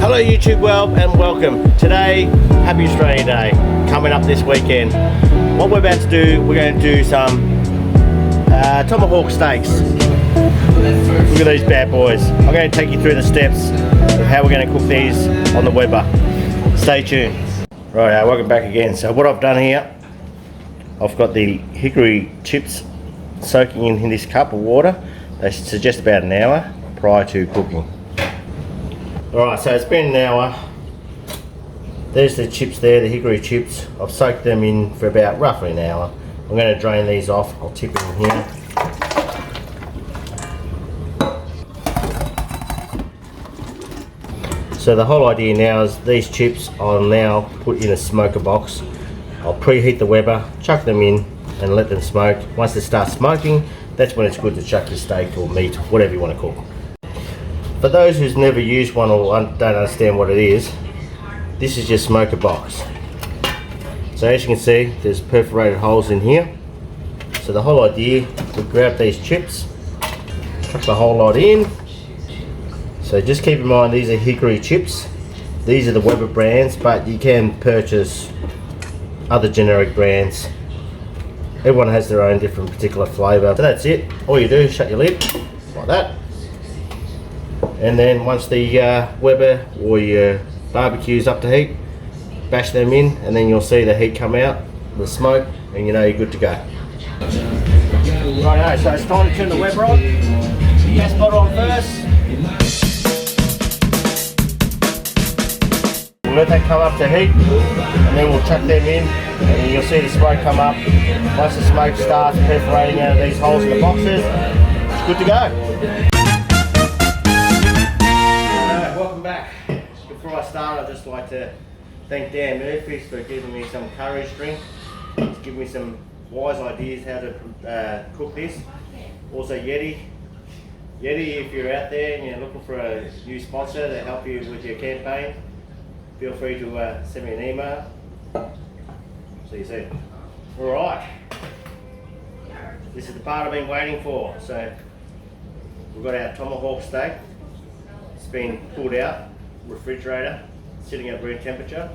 Hello YouTube world and welcome. Today, happy Australia Day, coming up this weekend. What we're about to do, we're going to do some tomahawk steaks. Look at these bad boys. I'm going to take you through the steps of how we're going to cook these on the Weber. Stay tuned. Right, welcome back again. So what I've done here, I've got the hickory chips soaking in this cup of water. They suggest about an hour prior to cooking. Alright, so it's been an hour. There's the chips there, the hickory chips. I've soaked them in for about roughly an hour. I'm going to drain these off. I'll tip it in here. So the whole idea now is these chips I'll now put in a smoker box. I'll preheat the Weber, chuck them in and let them smoke. Once they start smoking, that's when it's good to chuck your steak or meat, whatever you want to cook. For those who's never used one or don't understand what it is, this is your smoker box. So as you can see, there's perforated holes in here. So the whole idea, we grab these chips, chuck the whole lot in. So just keep in mind these are hickory chips. These are the Weber brands, but you can purchase other generic brands. Everyone has their own different particular flavour. So that's it. All you do is shut your lid like that. And then once the Weber or your barbecue's up to heat, bash them in and then you'll see the heat come out, the smoke, and you know you're good to go. Righto, so it's time to turn the Weber on. Gas bottle on first. We'll let that come up to heat and then we'll chuck them in and you'll see the smoke come up. Once the smoke starts perforating out of these holes in the boxes, it's good to go. Before I start, I'd just like to thank Dan Murphy's for giving me some courage drink. He's given me some wise ideas how to cook this. Also Yeti, if you're out there and you're looking for a new sponsor to help you with your campaign, feel free to send me an email. See you soon. Alright, this is the part I've been waiting for. So we've got our tomahawk steak. It's been pulled out, refrigerator, sitting at room temperature.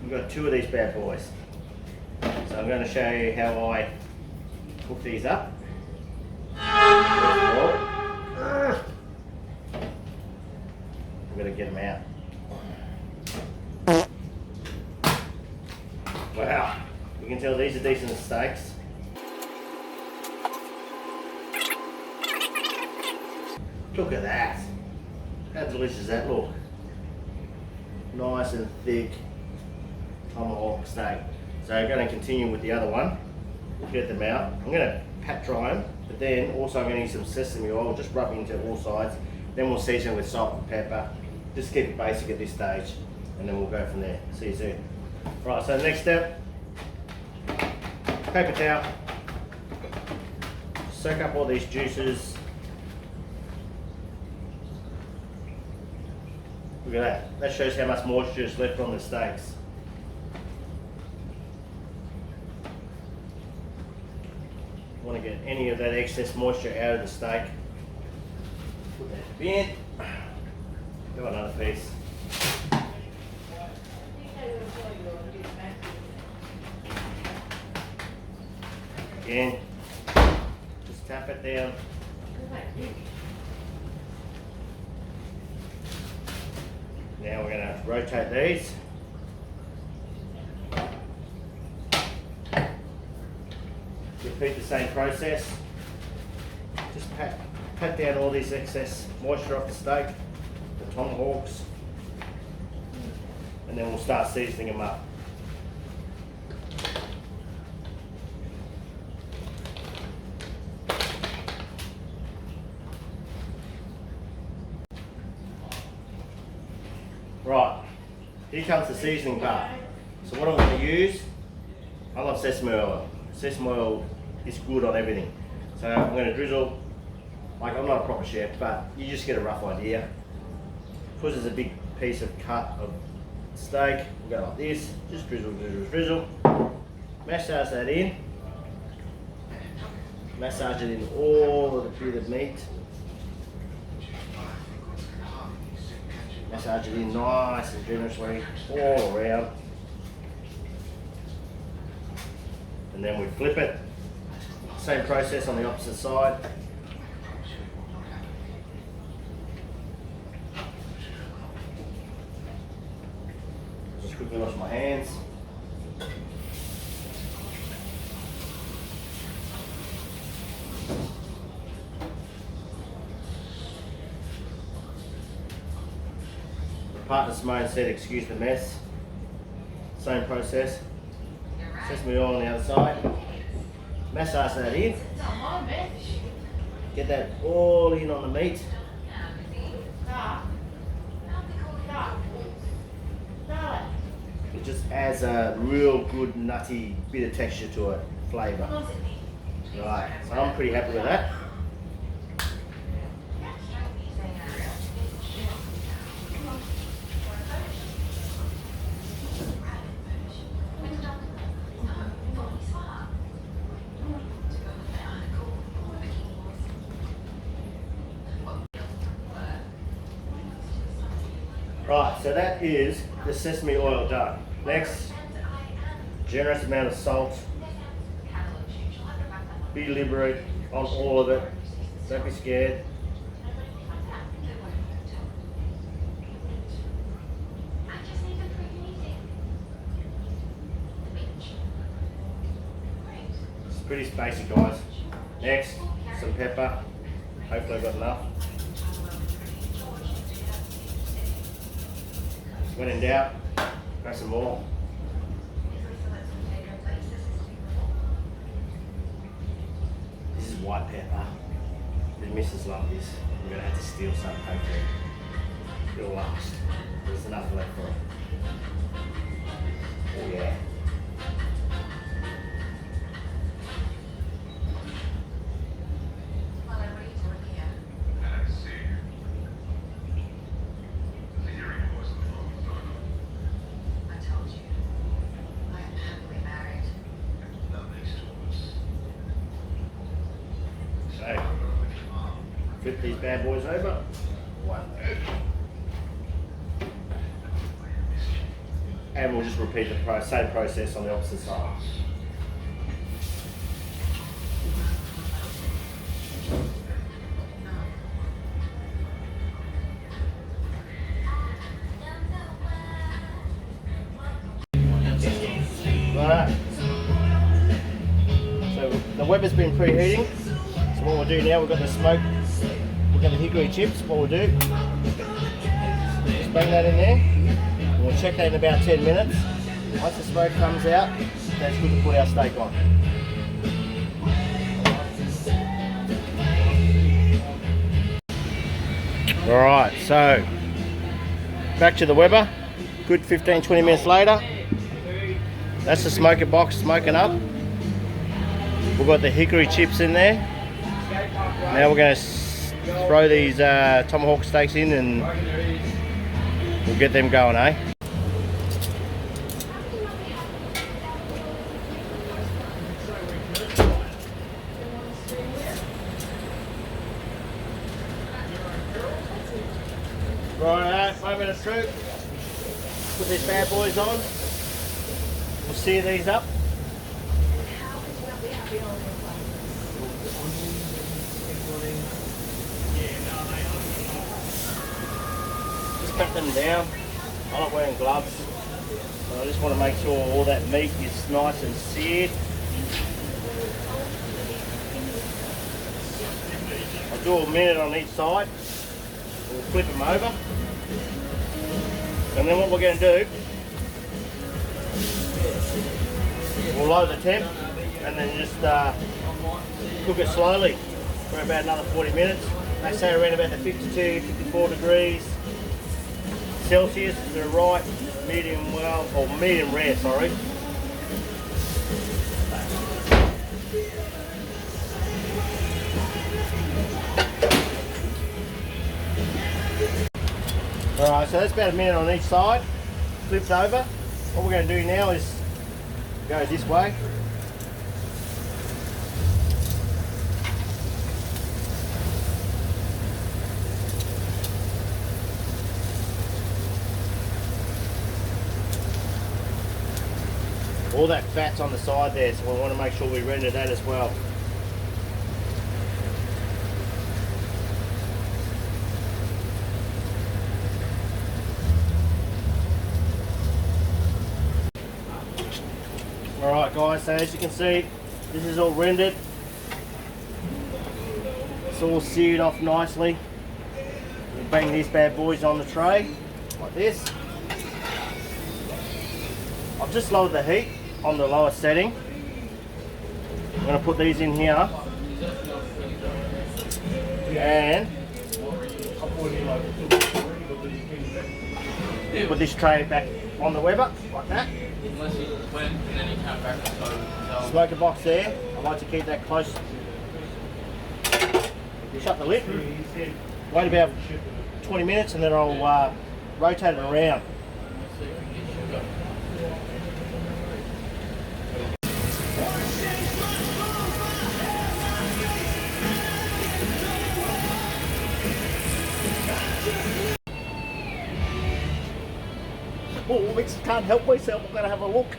We've got two of these bad boys. So I'm going to show you how I cook these up. I'm going to get them out. Wow, you can tell these are decent steaks. Look at that. How delicious does that look? Nice and thick tomahawk steak. So I'm going to continue with the other one. We'll get them out. I'm going to pat dry them, but then also I'm going to use some sesame oil, just rub into all sides. Then we'll season with salt and pepper. Just keep it basic at this stage, and then we'll go from there. See you soon. Right, so the next step, paper towel. Soak up all these juices. Look at that. That shows how much moisture is left on the steaks. You want to get any of that excess moisture out of the steak. Put that in the bin. Do another piece. Again, just tap it down. Now we're going to rotate these. Repeat the same process. Just pat down all this excess moisture off the steak, the tomahawks, and then we'll start seasoning them up. Right, here comes the seasoning part. So what I'm going to use, I love sesame oil. Sesame oil is good on everything. So I'm going to drizzle, like I'm not a proper chef, but you just get a rough idea. Because there's a big piece of cut of steak, we'll go like this, just drizzle, drizzle, drizzle. Massage that in. Massage it in all of the bit of meat. Massage it in nice and generously all around. And then we flip it. Same process on the opposite side. Just quickly wash my hands. Partner Simone said, excuse the mess. Same process. Sesame oil on the other side. Massage that in. Get that all in on the meat. It just adds a real good nutty bit of texture to it, flavour. Right, so I'm pretty happy with that. Right, so that is the sesame oil done. Next, generous amount of salt. Be deliberate on all of it. Don't be scared. It's pretty spicy, guys. Next, some pepper. Hopefully I've got enough. When in doubt, grab some more. This is white pepper. The missus love this. I'm gonna have to steal some, hopefully. It'll last. There's enough left for it. Oh yeah. So, flip these bad boys over. One. And we'll just repeat the same process on the opposite side. Right. So the Weber's been preheating. So what we'll do now, we've got the smoke, we've got the hickory chips. What we'll do, just bring that in there. And we'll check that in about 10 minutes. Once the smoke comes out, that's good to put our steak on. Alright, so back to the Weber. Good 15-20 minutes later. That's the smoker box smoking up. We've got the hickory chips in there. Now we're going to throw these tomahawk steaks in and we'll get them going, eh? Right, moment of truth. Put these bad boys on. We'll sear these up. Just cut them down. I'm not wearing gloves, so I just want to make sure all that meat is nice and seared. I'll do a minute on each side. We'll flip them over. And then what we're going to do, we'll lower the temp and then just cook it slowly for about another 40 minutes. They say around about the 52, 54 degrees Celsius is the right medium well, or medium rare, sorry. Alright, so that's about a minute on each side. Flips over. What we're going to do now is go this way. All that fat's on the side there, so we want to make sure we render that as well. Alright guys, so as you can see, this is all rendered. It's all seared off nicely. We bang these bad boys on the tray, like this. I've just lowered the heat on the lowest setting. I'm going to put these in here. And put this tray back on the Weber, like that. Smoker box there. I like to keep that close. Shut the lid. Wait about 20 minutes and then I'll rotate it around. Oh, I just can't help myself. I'm going to have a look.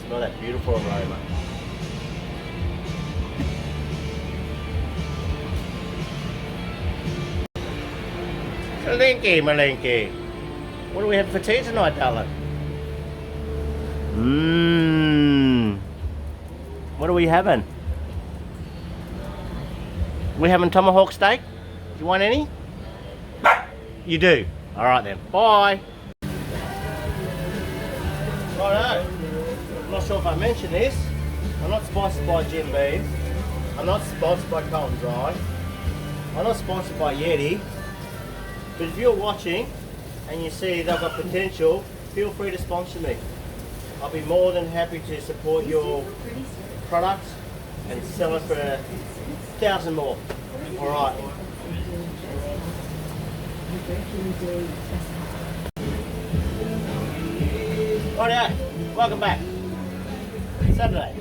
Smell that beautiful aroma. Malinky. What do we have for tea tonight, darling? What are we having? We having tomahawk steak? Do you want any? You do? Alright then. Bye! Righto. I'm not sure if I mentioned this. I'm not sponsored by Jim Beam. I'm not sponsored by Colton Dry. I'm not sponsored by Yeti. But if you're watching and you see they've got potential, feel free to sponsor me. I'll be more than happy to support your product and sell it for 1,000 more. Alright. Righto, welcome back. Saturday,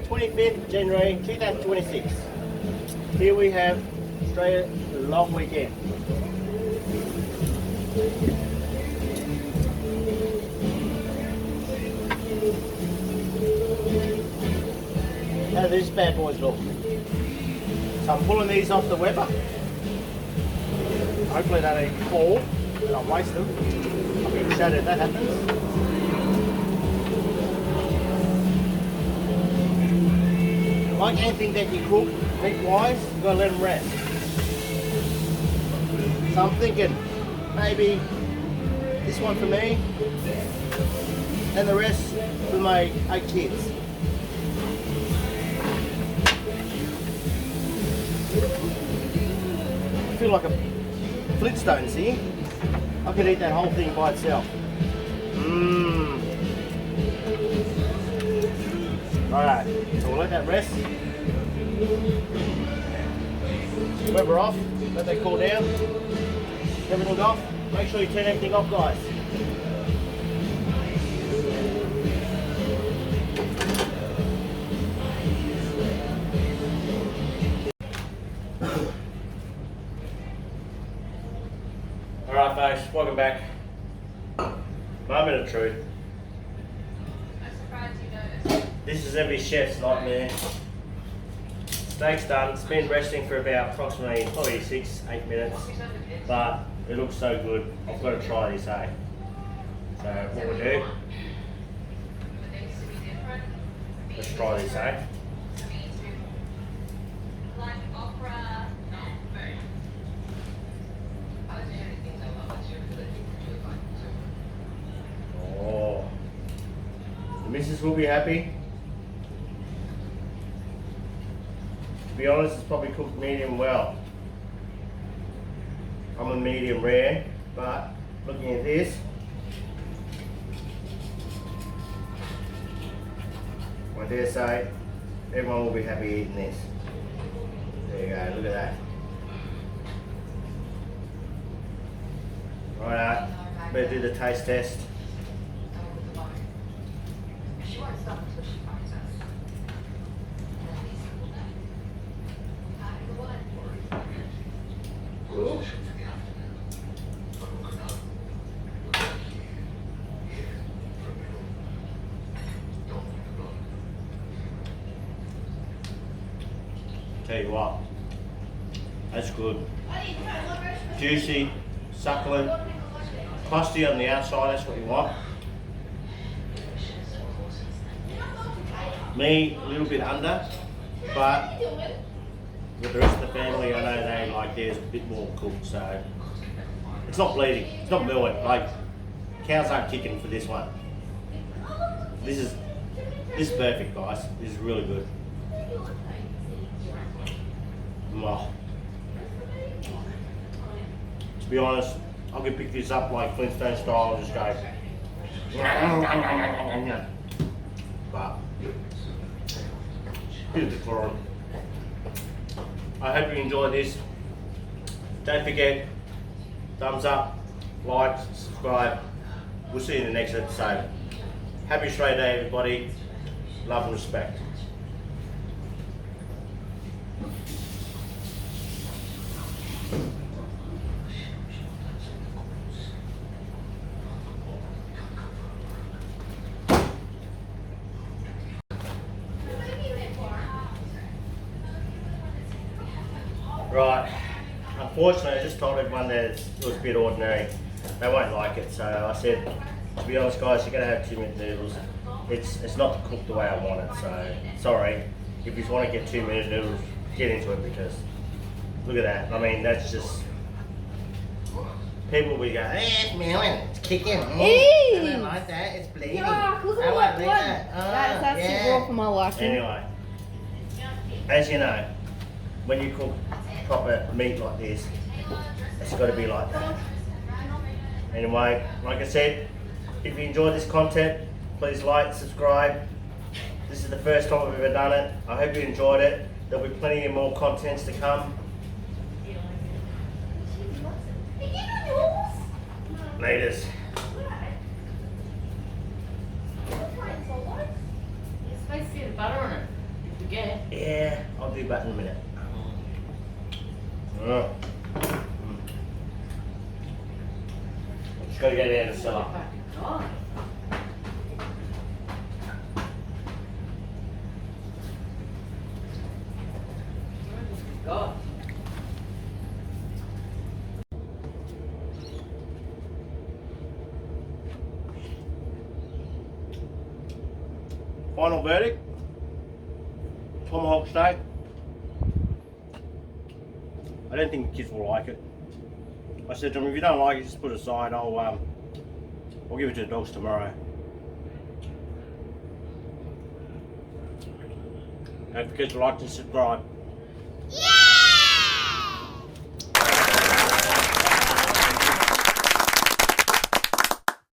25th January 2026. Here we have Australia long weekend. How do these bad boys look? So I'm pulling these off the Weber. Hopefully they don't fall and I'll waste them. I'll be shattered if that happens. Like anything that you cook meat-wise, you've got to let them rest. So I'm thinking maybe this one for me and the rest for my 8 kids. I feel like a Flintstones here. I could eat that whole thing by itself. Alright, so we'll let that rest. Weber off, let that cool down. Everything off. Make sure you turn everything off, guys. Alright folks, welcome back. Moment of truth. This is every chef's nightmare. Steak's done. It's been resting for about approximately probably 6-8 minutes, but it looks so good. I've got to try this, eh? So what we'll do, let's try this, eh? Oh, the missus will be happy. To be honest, it's probably cooked medium well. I'm a medium rare, but looking at this, I dare say everyone will be happy eating this. There you go, look at that. Alright, better do the taste test. Tell you what, that's good. Juicy, succulent, crusty on the outside, that's what you want. Me, a little bit under, but with the rest of the family, I know they like theirs a bit more cooked, so it's not bleeding, it's not milling. Like, cows aren't kicking for this one. This is perfect, guys. This is really good. Oh. To be honest, I could pick this up like Flintstone style and just go. But here's the chlorine. I hope you enjoyed this. Don't forget, thumbs up, like, subscribe. We'll see you in the next episode. Happy Australia Day, everybody. Love and respect. Right, unfortunately I just told everyone that it was a bit ordinary. They won't like it, so I said, to be honest guys, you're going to have 2-minute noodles. It's not cooked the way I want it, so sorry. If you want to get 2-minute noodles, get into it, because look at that. I mean, that's just, people will go, it's melon, it's kicking. I don't like that, it's bleeding. Yeah, look I at like that. that. That's too raw for my liking. Anyway, as you know, when you cook proper meat like this, it's got to be like that. Anyway, like I said, if you enjoyed this content, please like, subscribe. This is the first time I've ever done it. I hope you enjoyed it. There'll be plenty of more contents to come. Laters. You're supposed to see the butter on it. You forget. Yeah, I'll do that in a minute. Just gotta go down the cellar. Oh. God. Final verdict, tomahawk steak. I don't think the kids will like it. I said to them, if you don't like it, just put it aside. I'll give it to the dogs tomorrow. Don't forget to like and subscribe.